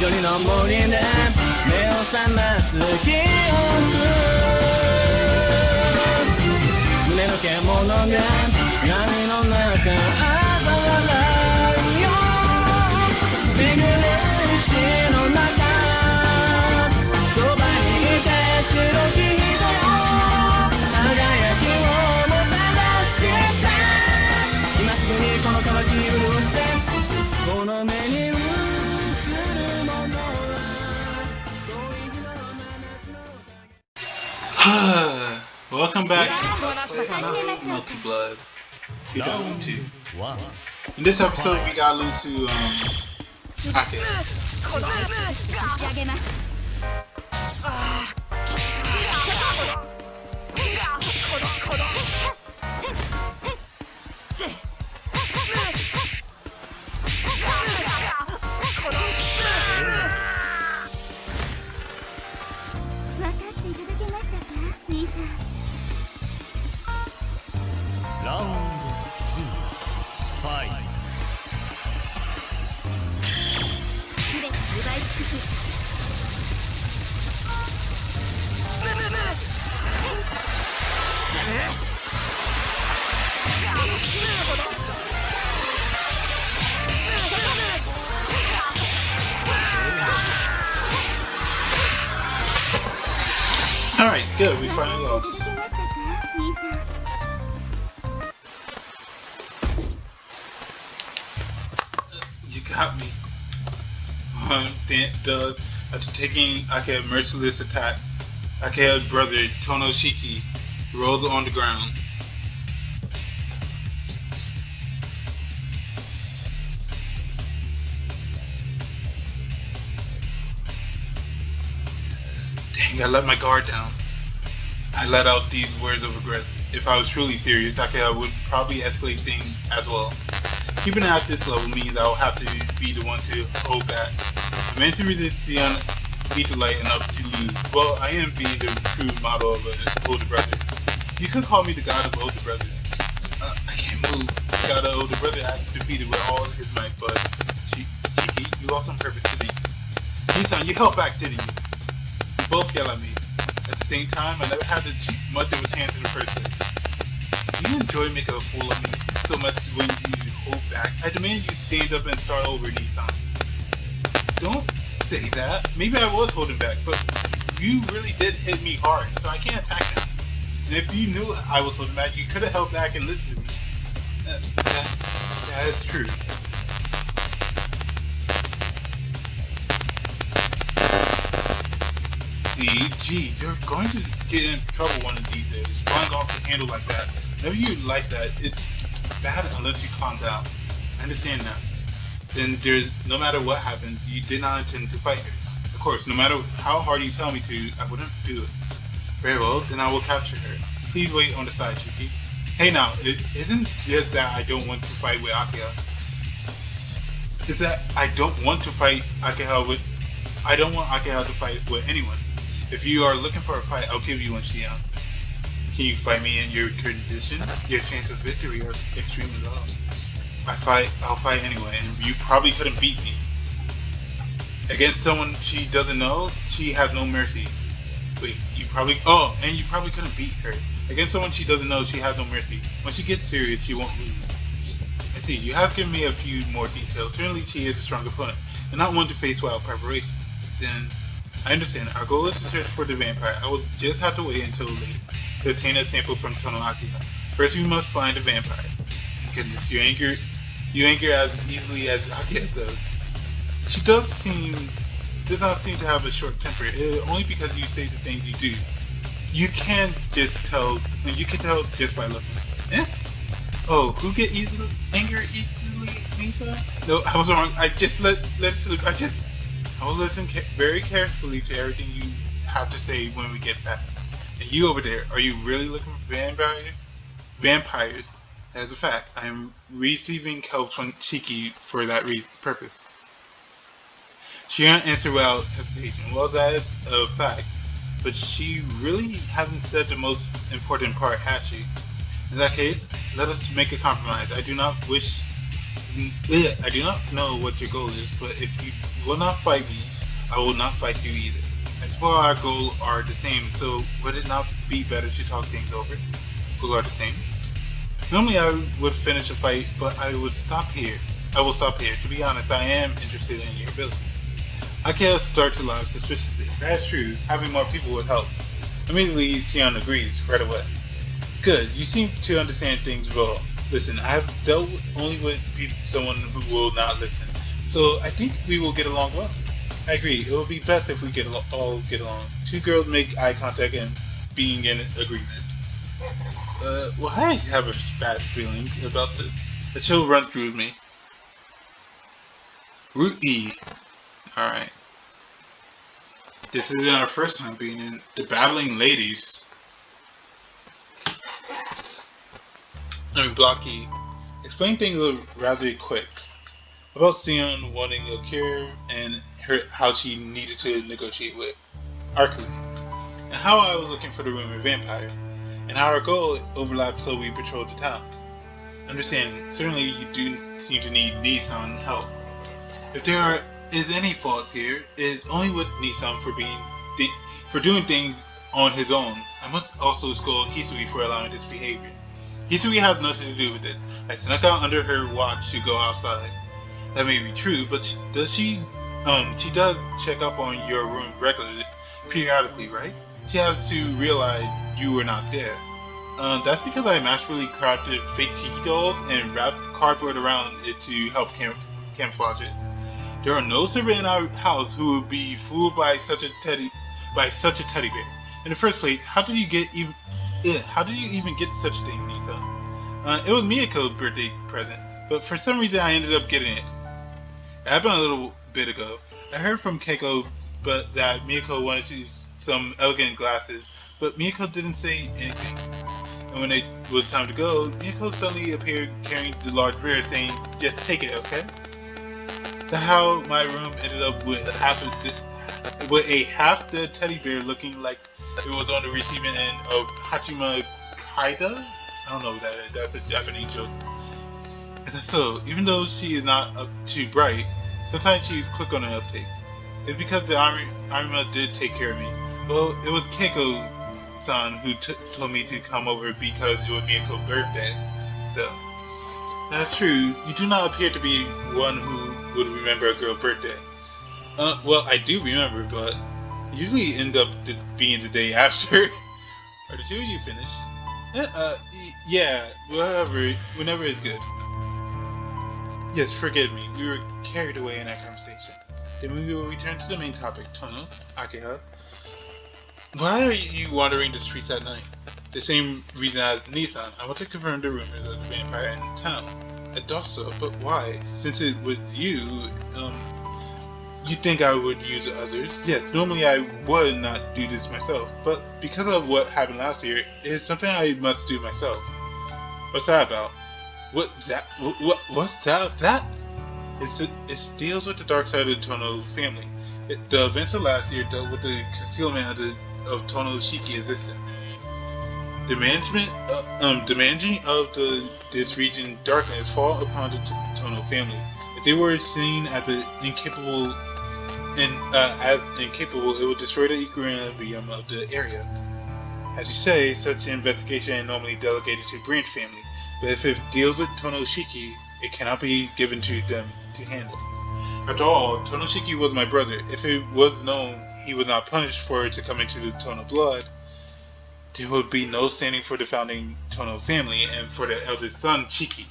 緑の森で目を覚ます記憶胸の獣が闇の中嘲笑うよ巡る石の中そばにいて白き人よ輝きをもたらして今すぐにこの渇き潤してこの目に映るものは恋の真夏の影Welcome back to Melty Blood 2002. In this episode, we got Lu to G-Akiha. Alright, good, we finally lost. You got me. After taking Akiha's merciless attack, Akiha's brother, Tonoshiki, rolled on the ground. Dang, I let my guard down. I let out these words of regret. If I was truly serious, Akiha would probably escalate things as well. Keeping it at this level means I will have to be the one to hold back. I managed to resist Sion beat the light enough to lose. Well, I am being the true model of an older brother. You could call me the god of older brothers. I can't move. The god of older brother I defeated with all his might, but Shiki, you lost on purpose, didn't you? Sion, you held back, didn't you? You both yell at me. At the same time, I never had much of a chance in the first place. Do you enjoy making a fool of me so much when you hold back? I demand you stand up and start over, Sion. Don't say that. Maybe I was holding back, but you really did hit me hard, so I can't attack now. And if you knew I was holding back, you could have held back and listened to me. That is true. See, geez, you're going to get in trouble one of these days. Flying off the handle like that. Whenever you like that, it's bad unless you calm down. I understand now. Then no matter what happens, you did not intend to fight her. Of course, no matter how hard you tell me to, I wouldn't do it. Very well, then I will capture her. Please wait on the side, Shiki. Hey now, it isn't just that I don't want to fight with Akiha. It's that I don't want to fight Akiha with... I don't want Akiha to fight with anyone. If you are looking for a fight, I'll give you one, Sion. Can you fight me in your condition? Your chance of victory are extremely low. I'll fight anyway, and you probably couldn't beat me. Against someone she doesn't know, she has no mercy. Wait, you probably couldn't beat her. Against someone she doesn't know, she has no mercy. When she gets serious, she won't lose. I see, you have given me a few more details. Certainly she is a strong opponent, and not one to face without preparation. Then, I understand. Our goal is to search for the vampire. I will just have to wait until later to obtain a sample from G-Akiha. First, we must find a vampire. Goodness, you anger as easily as Akiha does. She does not seem to have a short temper, only because you say the things you do. You can tell just by looking. Eh? Oh, who get angry easily, Lisa? No, I was wrong. I just let it slip. I will listen very carefully to everything you have to say when we get back. And you over there, are you really looking for vampires? As a fact, I am receiving help from Shiki for that purpose. Sion answered without hesitation. Well, that is a fact, but she really hasn't said the most important part, has she? In that case, let us make a compromise. I do not know what your goal is, but if you will not fight me, I will not fight you either. As well, our goals are the same, so would it not be better to talk things over? Goals are the same. Normally I would finish a fight, but I will stop here. To be honest, I am interested in your ability. Akiha starts to laugh suspiciously. That's true. Having more people would help. Immediately, Sion agrees right away. Good. You seem to understand things well. Listen, I have dealt only with someone who will not listen, so I think we will get along well. I agree. It would be best if we all get along. Two girls make eye contact and being in agreement. Well, I have a bad feeling about this. A chill runs through me. Route E. Alright. This isn't our first time being in the Battling Ladies. Block E. Explain things rather quick. About Sion wanting a cure and how she needed to negotiate with Arkley. And how I was looking for the rumored vampire. And how our goal overlapped so we patrolled the town. Understand, certainly you do seem to need Nissan help. If there is any fault here, it is only with Nissan for doing things on his own. I must also scold Hisui for allowing this behavior. Hisui has nothing to do with it. I snuck out under her watch to go outside. That may be true, but she does check up on your room regularly, periodically, right? She has to realize you were not there. That's because I masterfully crafted fake Shiki dolls and wrapped cardboard around it to help camouflage it. There are no servants in our house who would be fooled by such a teddy bear. In the first place, how did you even get such a thing, Nisa? It was Miyako's birthday present, but for some reason I ended up getting it. It happened a little bit ago. I heard from Keiko that Miyako wanted some elegant glasses, but Miyako didn't say anything. And when it was time to go, Miyako suddenly appeared carrying the large bear, saying, "Just take it, okay?" That's how my room ended up with half the teddy bear looking like it was on the receiving end of Hachima Kaida? I don't know what that is. That's a Japanese joke. And so, even though she is not too bright, sometimes she is quick on the uptake. It's because the Arima did take care of me. Well, it was Keiko-san who told me to come over because it was Miyako's birthday, though. That's true. You do not appear to be one who would remember a girl's birthday. Well, I do remember, but usually end up being the day after. Are the two of you finished? Yeah, whenever it's good. Yes, forgive me. We were carried away in that conversation. Then we will return to the main topic. Tono, Akiha. Why are you wandering the streets at night? The same reason as Nissan. I want to confirm the rumors of the vampire in town. I thought so, but why? Since it was you, you think I would use others? Yes, normally I would not do this myself, but because of what happened last year, it is something I must do myself. What's that about? What's that? It deals with the dark side of the Tono family. The events of last year dealt with the concealment of Tono Shiki existence. The managing of this region's darkness fall upon the Tono family. If they were seen as incapable, it would destroy the equilibrium of the area. As you say, such an investigation is normally delegated to branch family, but if it deals with Tono Shiki, it cannot be given to them to handle. After all, Tono Shiki was my brother. If it was known he was not punished for it to come into the Tono blood, there would be no standing for the founding Tono family and for the eldest son, Shiki.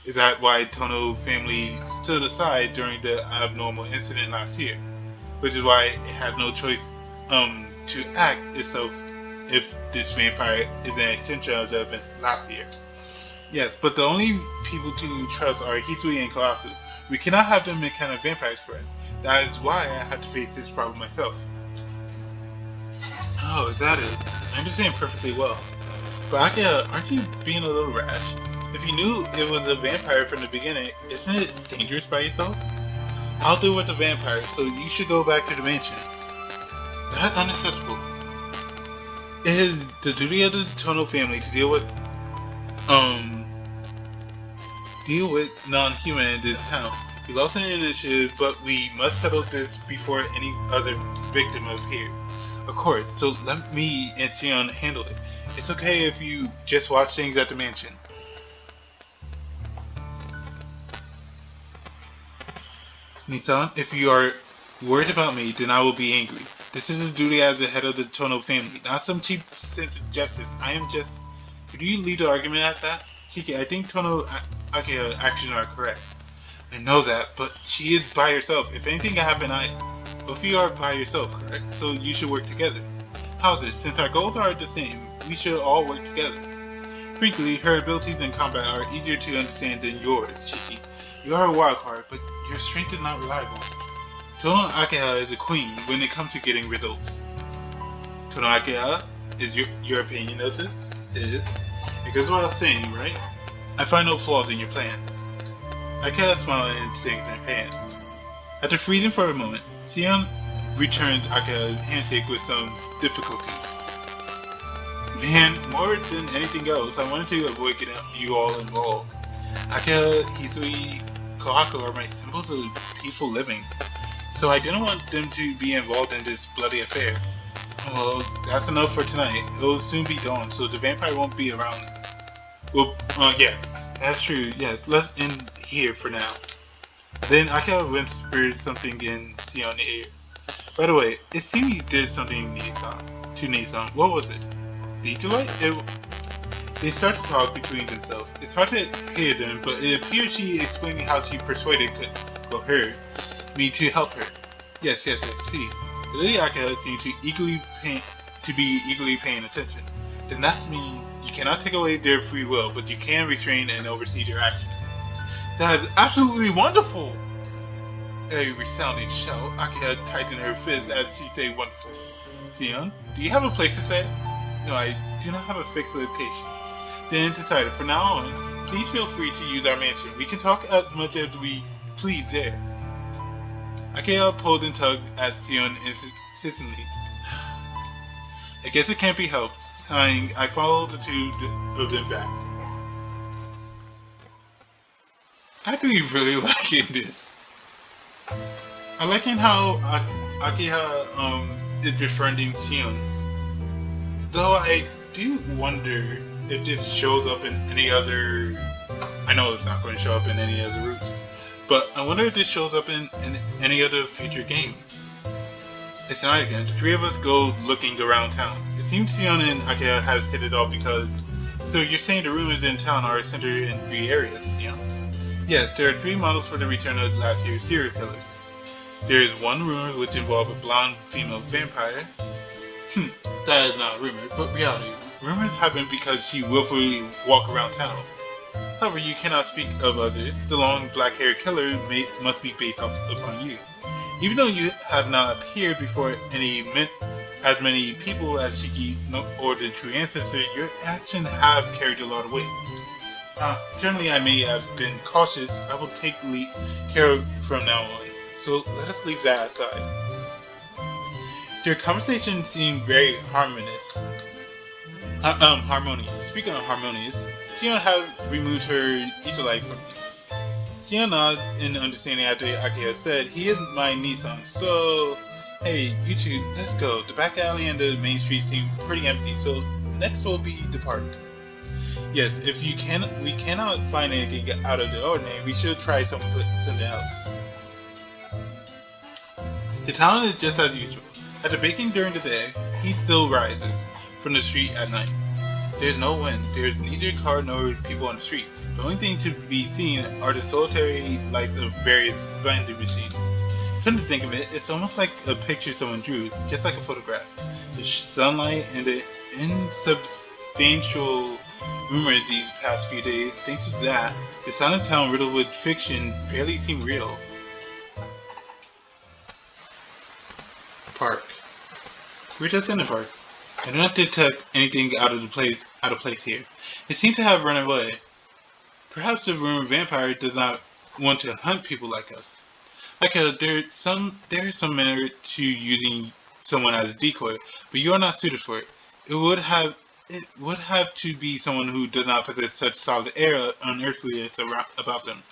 Is that why Tono family stood aside during the abnormal incident last year? Which is why it had no choice to act itself if this vampire is an extension of the event last year. Yes, but the only people to trust are Hisui and Kawaku. We cannot have them encounter vampire spread. That is why I had to face this problem myself. Oh, is that it? I understand perfectly well. But Akiha, aren't you being a little rash? If you knew it was a vampire from the beginning, isn't it dangerous by yourself? I'll deal with the vampire, so you should go back to the mansion. That's unacceptable. It is the duty of the Tono family to deal with non-human in this town. We lost an initiative, but we must settle this before any other victim appears. Of course, so let me and Sion handle it. It's okay if you just watch things at the mansion. Nissan, if you are worried about me, then I will be angry. This is a duty as the head of the Tono family, not some cheap sense of justice. I am just... Could you leave the argument at that? Shiki, I think Akiha's actions are correct. I know that, but she is by herself. If anything happened, both of you are by yourself, correct? So you should work together. How's it? Since our goals are the same, we should all work together. Frankly, her abilities in combat are easier to understand than yours, Shiki. You are a wild card, but your strength is not reliable. Tono Akiha is a queen when it comes to getting results. Tono Akiha, is your opinion of this? Is because what I was saying, right? I find no flaws in your plan. Akiha smiled and sank their hand. After freezing for a moment, Sion returns Akiha's handshake with some difficulty. Man, more than anything else, I wanted to avoid getting you all involved. Akiha, Hisui, Kohaku are my symbols of peaceful living, so I didn't want them to be involved in this bloody affair. Well, that's enough for tonight. It'll soon be dawn, so the vampire won't be around. Well, yeah, that's true. Yes, let's end here for now. Then Akiha whispered something in Sion's ear. By the way, it seemed you did something to Nissan. What was it? Beat delight? They start to talk between themselves. It's hard to hear them, but it appears she explaining how she persuaded me to help her. Yes, see. The Lady Akiha seemed to be eagerly paying attention. Then that means you cannot take away their free will, but you can restrain and oversee their actions. That is absolutely wonderful! A resounding shout. Akiha tightened her fist as she said wonderful. Sion, do you have a place to stay? No, I do not have a fixed location. Then decided, from now on, please feel free to use our mansion. We can talk as much as we please there. Akiha pulled and tugged at Sion insistently. I guess it can't be helped. Sighing, I followed the two of them back. I actually really liking this. I liking how Akiha is befriending Sion. Though I do wonder if this shows up in any other... I know it's not going to show up in any other routes. But I wonder if this shows up in any other future games. It's night again. The three of us go looking around town. It seems Sion and Akiha has hit it off because... So you're saying the rumors in town are centered in 3 areas, Sion? Yes, there are 3 models for the return of last year's serial killers. There is one rumor which involves a blonde female vampire. That is not a rumor, but reality. Rumors happen because she willfully walks around town. However, you cannot speak of others. The long black-haired killer must be based upon you. Even though you have not appeared before as many people as Shiki or the true ancestor, your actions have carried a lot of weight. Certainly I may have been cautious. I will take care of from now on. So let us leave that aside. Their conversation seemed very harmonious. Speaking of harmonious, Sion had removed her Ichilite from me. Sion nodded in understanding after Akiha said, he is my Nissan, so... Hey, you two, let's go. The back alley and the main street seem pretty empty, so next will be the park. Yes, if we cannot find anything out of the ordinary, we should try something else. The town is just as usual. After baking during the day, heat still rises from the street at night. There is no wind, there is neither car nor people on the street. The only thing to be seen are the solitary lights of various vending machines. Come to think of it, it's almost like a picture someone drew, just like a photograph. The sunlight and the insubstantial rumors these past few days, thanks to that, the silent town riddled with fiction barely seem real. Park. We're just in the park. I do not detect anything out of place here. It seems to have run away. Perhaps the rumored vampire does not want to hunt people like us. There is some merit to using someone as a decoy, but you are not suited for it. It would have to be someone who does not possess such solid air unearthliness about them.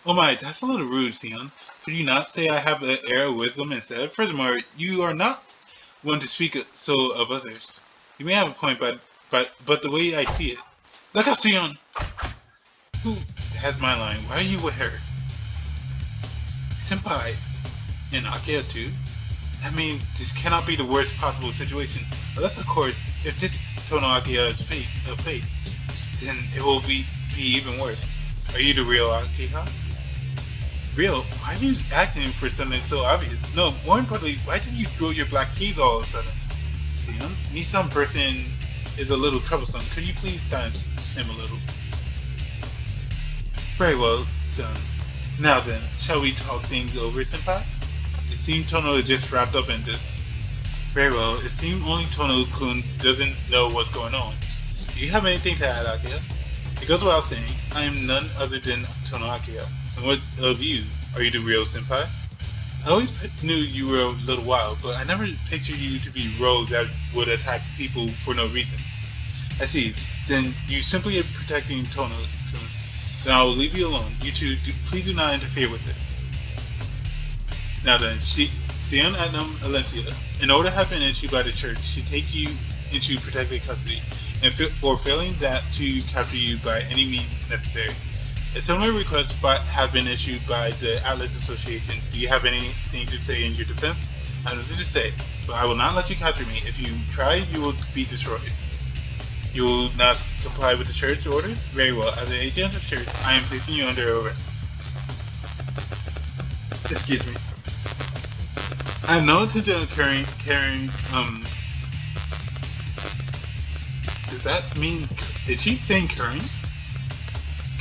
Oh my, that's a little rude, Sion. Could you not say I have an air of wisdom instead? Furthermore, you are not one to speak so of others. You may have a point, but the way I see it. Look out, Sion! Who has my line? Why are you with her? Senpai and Akiha too? I mean, this cannot be the worst possible situation. Unless, of course, if this Tono Akiha is fake, then it will be even worse. Are you the real Akiha? Real? Why are you asking for something so obvious? No, more importantly, why did you throw your black keys all of a sudden? Sion, Nissan person is a little troublesome. Could you please silence him a little? Very well done. Now then, shall we talk things over, Senpai? It seems Tono is just wrapped up in this. Very well, it seems only Tono-kun doesn't know what's going on. Do you have anything to add, Akiha? It goes without saying, I am none other than Tono Akiha. And what of you? Are you the real Senpai? I always knew you were a little wild, but I never pictured you to be rogues that would attack people for no reason. I see. Then you simply are protecting Tono-kun. Then I will leave you alone. You two, please do not interfere with this. Now then, Sion Adnam Alencia, an order has been issued by the church to take you into protected custody, and for failing that to capture you by any means necessary. A similar request has been issued by the Atlas Association. Do you have anything to say in your defense? I have nothing to say, but I will not let you capture me. If you try, you will be destroyed. You will not comply with the church orders? Very well. As an agent of the church, I am placing you under arrest. Excuse me. I have no intention of carrying, does that mean, is she saying currying?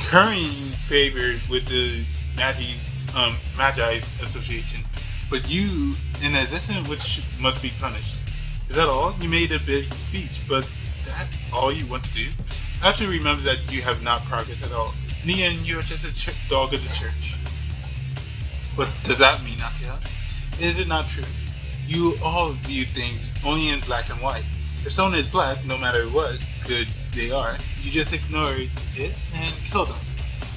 Currying favored with the Magi Association, but you, in addition, which must be punished. Is that all? You made a big speech, but that's all you want to do? I have to remember that you have not progressed at all. In the end, you're just a dog of the church. What does that mean, Akiha? Is it not true? You all view things only in black and white. If someone is black, no matter what good they are, you just ignore it and kill them.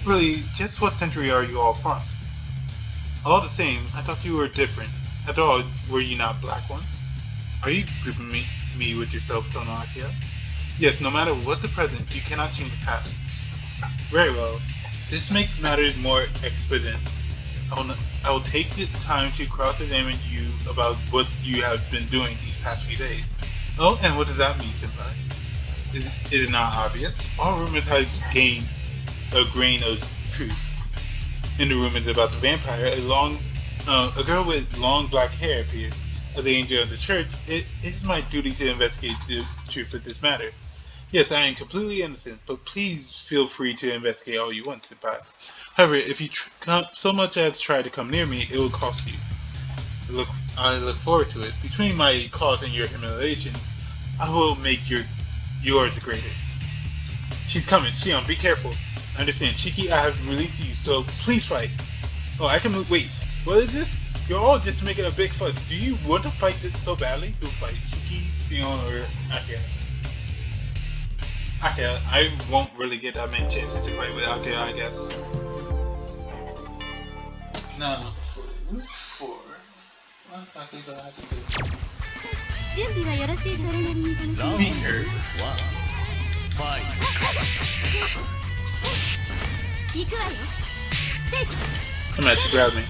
Really, just what century are you all from? All the same, I thought you were different. After all, were you not black once? Are you grouping me with yourself, Tono Akiha? Yes, no matter what the present, you cannot change the past. Very well. This makes matters more expedient. I will take the time to cross-examine you about what you have been doing these past few days. Oh, and what does that mean, Senpai? Is it not obvious? All rumors have gained a grain of truth. In the rumors about the vampire, a girl with long black hair appeared. As the angel of the church, it is my duty to investigate the truth of this matter. Yes, I am completely innocent, but please feel free to investigate all you want, Senpai. However, if you so much as try to come near me, it will cost you. I look forward to it. Between my cause and your humiliation, I will make yours greater. She's coming. Sion, be careful. Understand, Shiki, I have released you, so please fight. Oh, I can move. Wait, what is this? You're all just making a big fuss. Do you want to fight this so badly? Who fight? Shiki, Sion, or Akiha? Akiha, I won't really get that many chances to fight with Akiha, I guess. Now, for what Akiha do I have to do? Meet her. Come at you, grab me.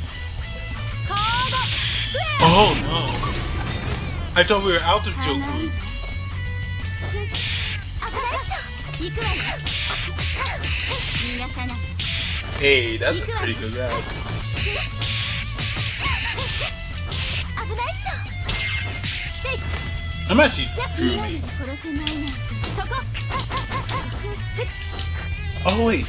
Oh no! I thought we were out of Joku. Hey, that's a pretty good grab. I'm actually drew me. Oh wait.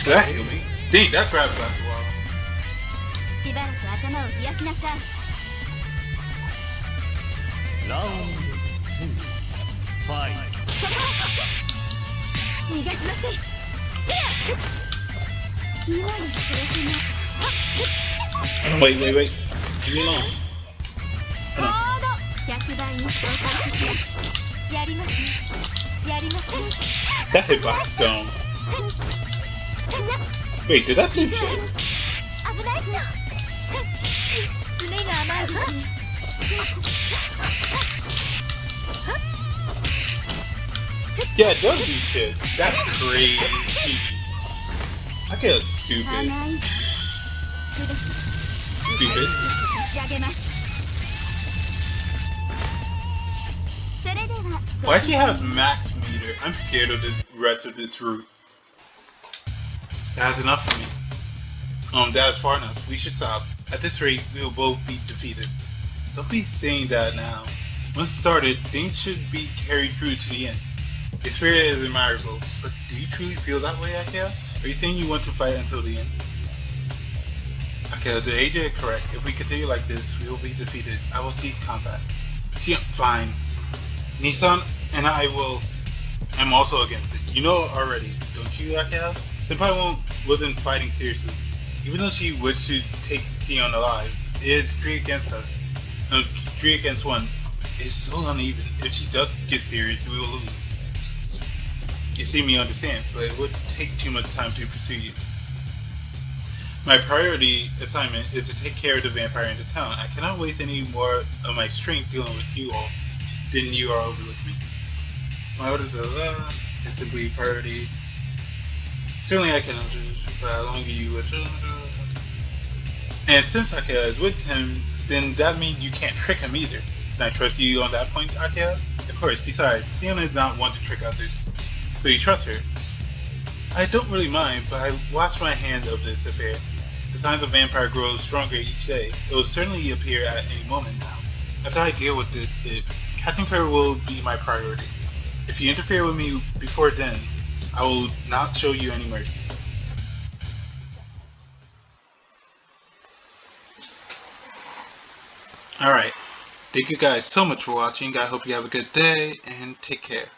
Did that heal me? Dang, that grab lasted a while. Wait. Leave me alone. That hitbox don't. Wait, did that do shit? Yeah, it does do shit. That's crazy. I get stupid. Stupid. Why she have max meter? I'm scared of the rest of this route. That's enough for me. That's far enough. We should stop. At this rate, we will both be defeated. Don't be saying that now. Once started, things should be carried through to the end. Your spirit is admirable, but do you truly feel that way, Akiha? Are you saying you want to fight until the end? Akiha, the AJ is correct. If we continue like this, we will be defeated. I will cease combat. Sion, fine. Nissan and I will. I'm also against it. You know already, don't you, Akiha? Senpai wasn't fighting seriously. Even though she wished to take Sion alive, it is 3 against us. 3 against 1. It's so uneven. If she does get serious, we will lose. You see me understand, but it would take too much time to pursue you. My priority assignment is to take care of the vampire in the town. I cannot waste any more of my strength dealing with you all. Didn't you all overlook me? My order is simply priority. Certainly I can understand, but how long you would. And since Akiha is with him, then that means you can't trick him either. Can I trust you on that point, Akiha? Of course, besides, Sion is not one to trick others. So you trust her. I don't really mind, but I wash my hands of this affair. The signs of vampire grow stronger each day. It will certainly appear at any moment now. After I deal with it, catching her will be my priority. If you interfere with me before then, I will not show you any mercy. Alright. Thank you guys so much for watching. I hope you have a good day and take care.